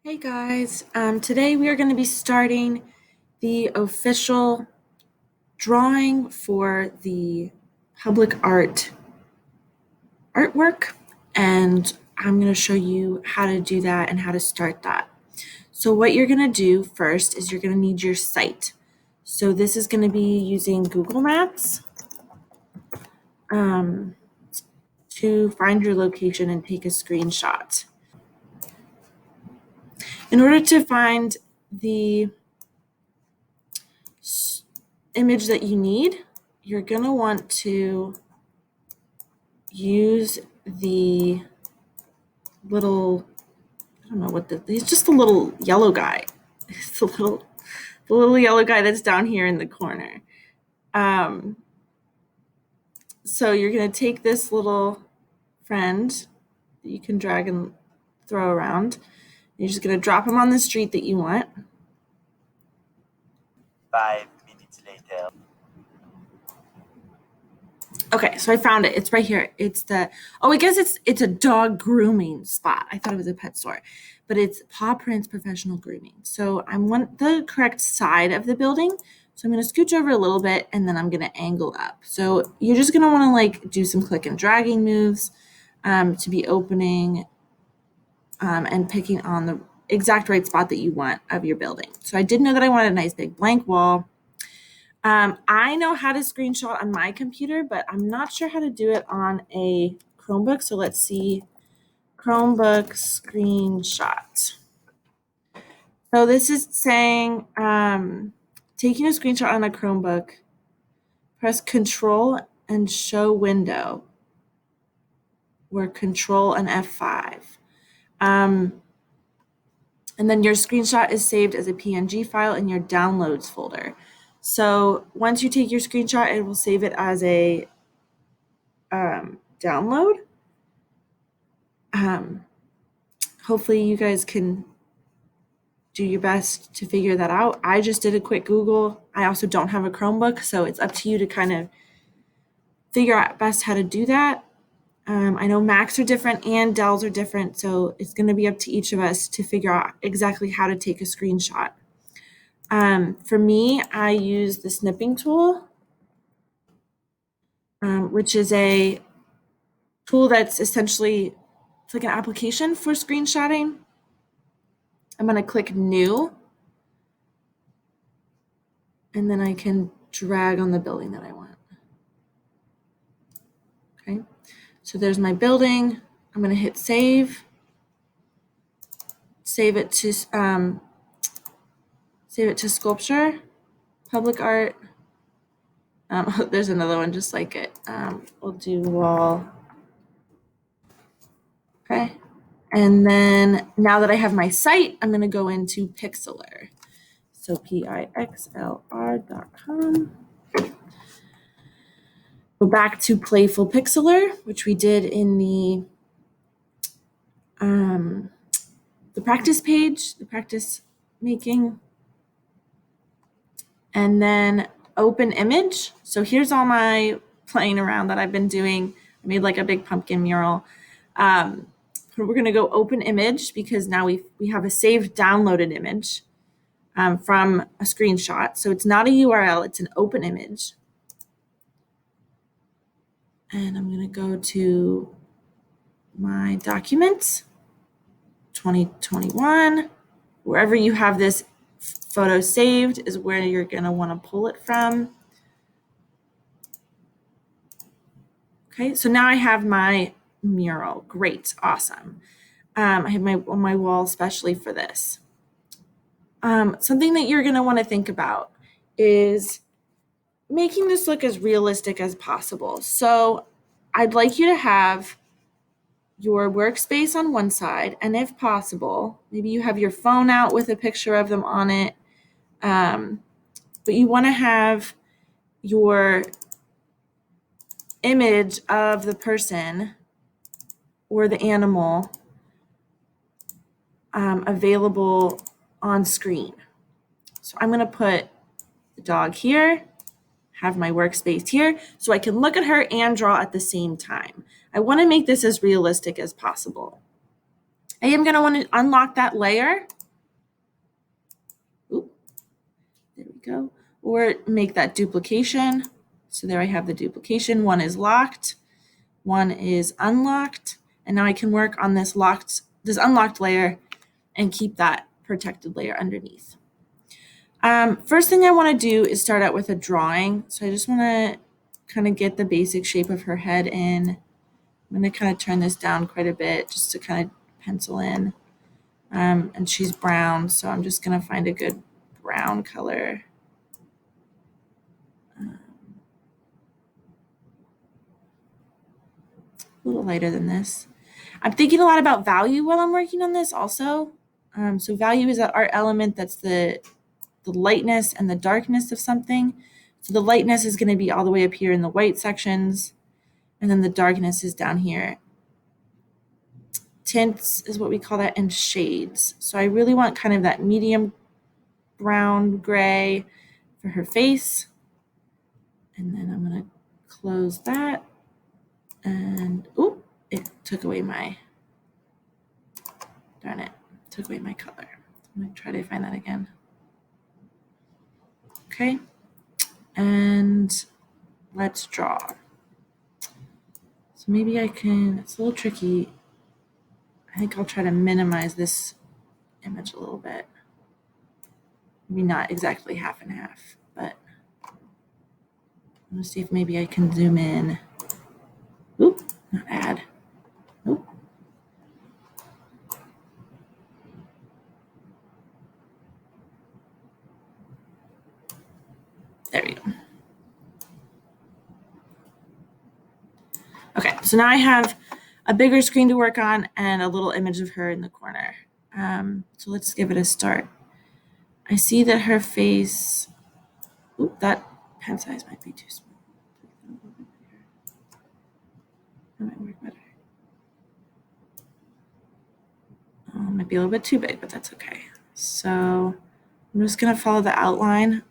Hey guys, today we are going to be starting the official drawing for the public art artwork, and I'm going to show you how to do that and how to start that. So what you're going to do first is you're going to need your site. So this is going to be using Google Maps to find your location and take a screenshot. In order to find the image that you need, you're going to want to use the little, I don't know what he's just a little yellow guy. It's the little yellow guy that's down here in the corner. So you're going to take this little friend that you can drag and throw around. You're just going to drop him on the street that you want. 5 minutes later. Okay, so I found it. It's right here. I guess it's a dog grooming spot. I thought it was a pet store, but it's Paw Prints Professional Grooming. So I want the correct side of the building. So I'm going to scooch over a little bit and then I'm going to angle up. So you're just going to want to like do some click and dragging moves to be opening and picking on the exact right spot that you want of your building. So I did know that I wanted a nice big blank wall. I know how to screenshot on my computer, but I'm not sure how to do it on a Chromebook. So let's see, Chromebook screenshot. So this is saying taking a screenshot on a Chromebook, press Control and show window, or Control and F5. And then your screenshot is saved as a PNG file in your downloads folder. So once you take your screenshot, it will save it as a download. Hopefully you guys can do your best to figure that out. I just did a quick Google. I also don't have a Chromebook, so it's up to you to kind of figure out best how to do that. I know Macs are different and Dells are different, so it's going to be up to each of us to figure out exactly how to take a screenshot. For me, I use the snipping tool, which is a tool that's essentially, it's like an application for screenshotting. I'm going to click New, and then I can drag on the building that I want. Okay, so there's my building. I'm going to hit Save. Save it to Sculpture, Public Art. There's another one just like it. We'll do Wall. Okay. And then now that I have my site, I'm going to go into Pixlr. So Pixlr.com. Go back to Playful Pixlr, which we did in the practice page, the practice making. And then open image. So here's all my playing around that I've been doing. I made like a big pumpkin mural. We're going to go open image because now we have a saved downloaded image from a screenshot. So it's not a URL, it's an open image. And I'm going to go to my documents, 2021. Wherever you have this photo saved is where you're going to want to pull it from. Okay, so now I have my mural. Great, awesome. I have on my wall especially for this. Something that you're going to want to think about is making this look as realistic as possible. So I'd like you to have your workspace on one side, and if possible, maybe you have your phone out with a picture of them on it, but you want to have your image of the person or the animal available on screen. So I'm going to put the dog here, have my workspace here, so I can look at her and draw at the same time. I want to make this as realistic as possible. I am going to want to unlock that layer. Oop, there we go. Or make that duplication. So there I have the duplication. One is locked, one is unlocked. And now I can work on this unlocked layer and keep that protected layer underneath. First thing I want to do is start out with a drawing. So I just want to kind of get the basic shape of her head in. I'm going to kind of turn this down quite a bit just to kind of pencil in. And she's brown, so I'm just going to find a good brown color. A little lighter than this. I'm thinking a lot about value while I'm working on this also. So value is that art element that's the lightness and the darkness of something. So the lightness is going to be all the way up here in the white sections, and then the darkness is down here. Tints is what we call that, and shades. So I really want kind of that medium brown gray for her face. And then I'm going to close that. And, oh, it took away my, darn it, took away my color. I'm going to try to find that again. Okay. And let's draw. So maybe I can, it's a little tricky. I think I'll try to minimize this image a little bit. Maybe not exactly half and half, but I'm going to see if maybe I can zoom in. Oop, not add. Oop. There we go. Okay, so now I have a bigger screen to work on and a little image of her in the corner. So let's give it a start. I see that her face, oop, that pen size might be too small. That might work better. Might be a little bit too big, but that's okay. So I'm just gonna follow the outline.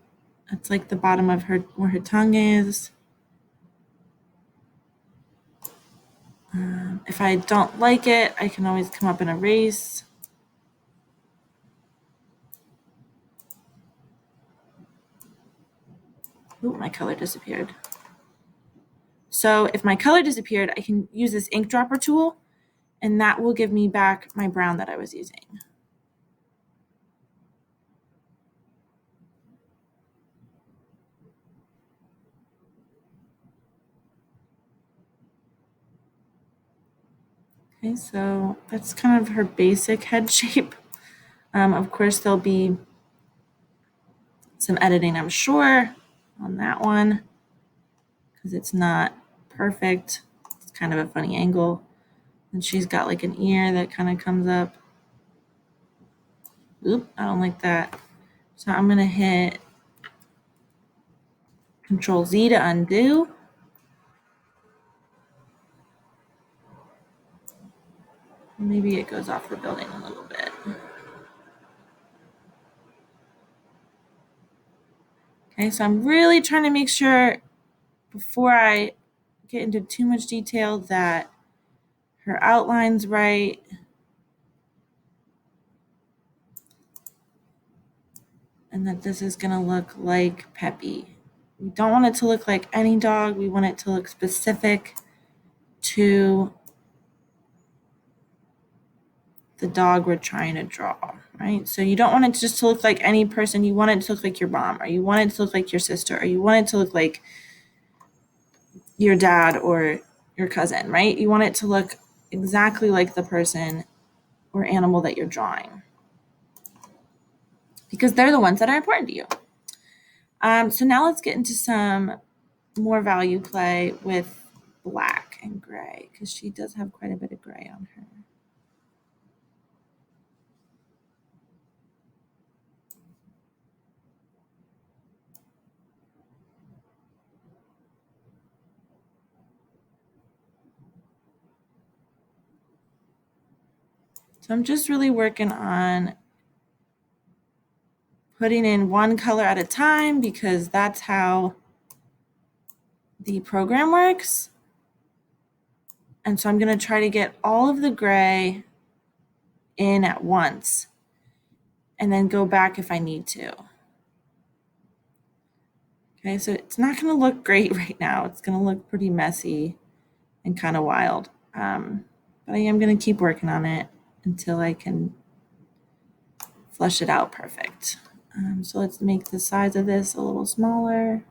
It's like the bottom of her, where her tongue is. If I don't like it, I can always come up and erase. Ooh, my color disappeared. So if my color disappeared, I can use this ink dropper tool, and that will give me back my brown that I was using. Okay, so that's kind of her basic head shape. Of course, there'll be some editing, I'm sure, on that one, because it's not perfect. It's kind of a funny angle. And she's got like an ear that kind of comes up. Oop, I don't like that. So I'm gonna hit Control Z to undo. Maybe it goes off the building a little bit. Okay, so I'm really trying to make sure before I get into too much detail that her outline's right. And that this is gonna look like Peppy. We don't want it to look like any dog. We want it to look specific to the dog we're trying to draw, right? So you don't want it just to look like any person. You want it to look like your mom, or you want it to look like your sister, or you want it to look like your dad or your cousin, right? You want it to look exactly like the person or animal that you're drawing, because they're the ones that are important to you. So now let's get into some more value play with black and gray, because she does have quite a bit of gray on her. So I'm just really working on putting in one color at a time, because that's how the program works. And so I'm going to try to get all of the gray in at once and then go back if I need to. Okay, so it's not going to look great right now. It's going to look pretty messy and kind of wild. But I am going to keep working on it until I can flush it out perfect. So let's make the size of this a little smaller.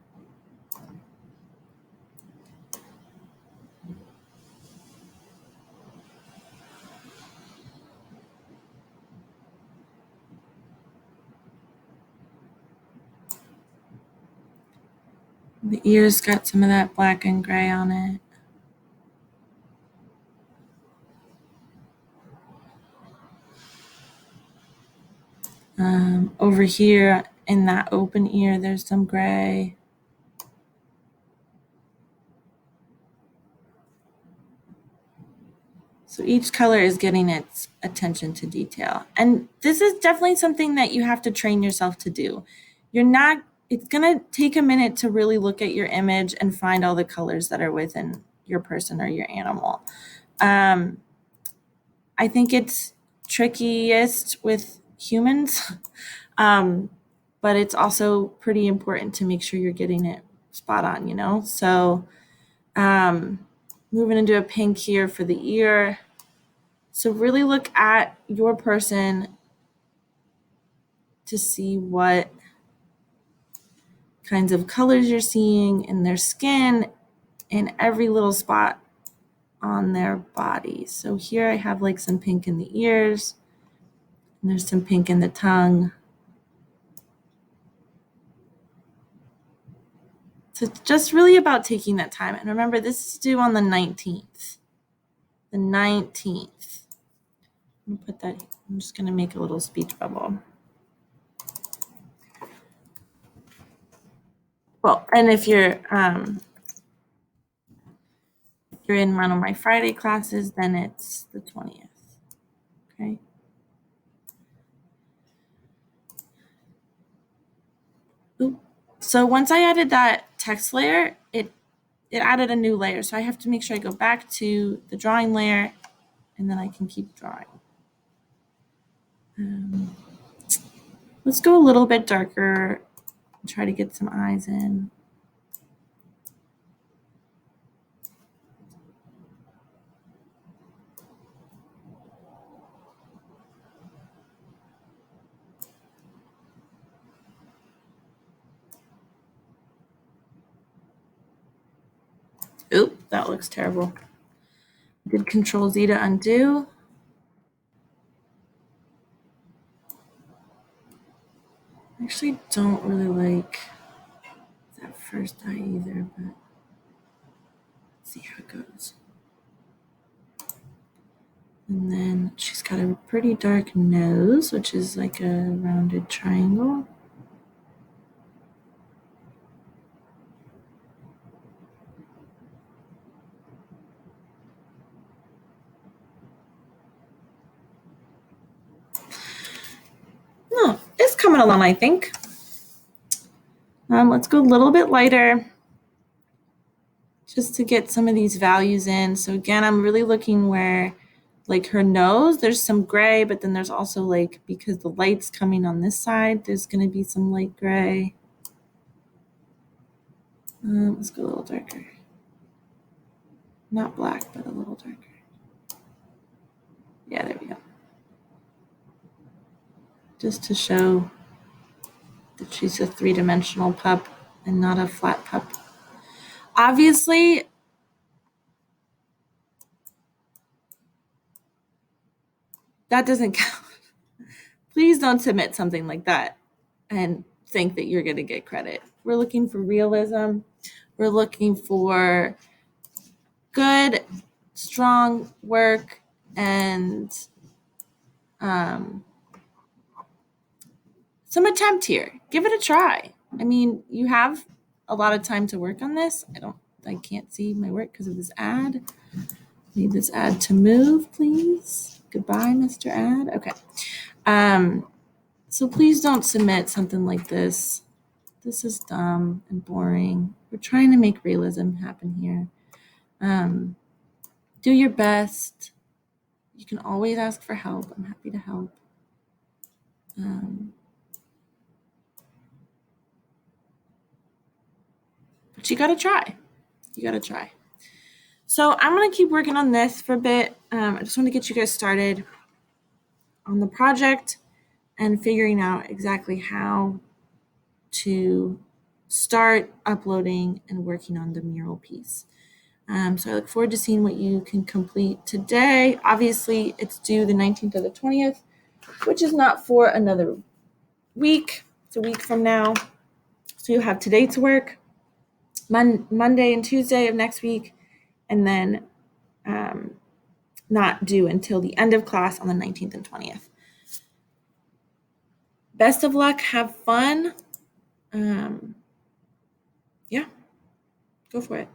The ears got some of that black and gray on it. Over here in that open ear, there's some gray. So each color is getting its attention to detail. And this is definitely something that you have to train yourself to do. It's gonna take a minute to really look at your image and find all the colors that are within your person or your animal. I think it's trickiest with humans, but it's also pretty important to make sure you're getting it spot on, you know? So moving into a pink here for the ear. So really look at your person to see what kinds of colors you're seeing in their skin in every little spot on their body. So here I have like some pink in the ears, and there's some pink in the tongue. So it's just really about taking that time. And remember, this is due on the 19th. The 19th. I'm gonna put that, I'm just gonna make a little speech bubble. Well, and if you're in one of my Friday classes, then it's the 20th. Okay. Oop. So once I added that text layer, it added a new layer. So I have to make sure I go back to the drawing layer, and then I can keep drawing. Let's go a little bit darker and try to get some eyes in. Oop, that looks terrible. Did Control Z to undo. I actually don't really like that first eye either, but let's see how it goes. And then she's got a pretty dark nose, which is like a rounded triangle. Oh, it's coming along, I think. Let's go a little bit lighter just to get some of these values in. So again, I'm really looking where, like her nose, there's some gray, but then there's also like, because the light's coming on this side, there's going to be some light gray. Let's go a little darker. Not black, but a little darker. Yeah, there we go. Just to show that she's a three-dimensional pup and not a flat pup. Obviously, that doesn't count. Please don't submit something like that and think that you're going to get credit. We're looking for realism. We're looking for good, strong work and some attempt here. Give it a try. I mean, you have a lot of time to work on this. I can't see my work because of this ad. Need this ad to move, please. Goodbye, Mr. Ad. Okay. So please don't submit something like this. This is dumb and boring. We're trying to make realism happen here. Do your best. You can always ask for help. I'm happy to help. But you gotta try. You gotta try. So I'm gonna keep working on this for a bit. I just want to get you guys started on the project and figuring out exactly how to start uploading and working on the mural piece. So I look forward to seeing what you can complete today. Obviously, it's due the 19th or the 20th, which is not for another week. It's a week from now. So you have today to work, Monday and Tuesday of next week, and then not due until the end of class on the 19th and 20th. Best of luck. Have fun. Yeah, go for it.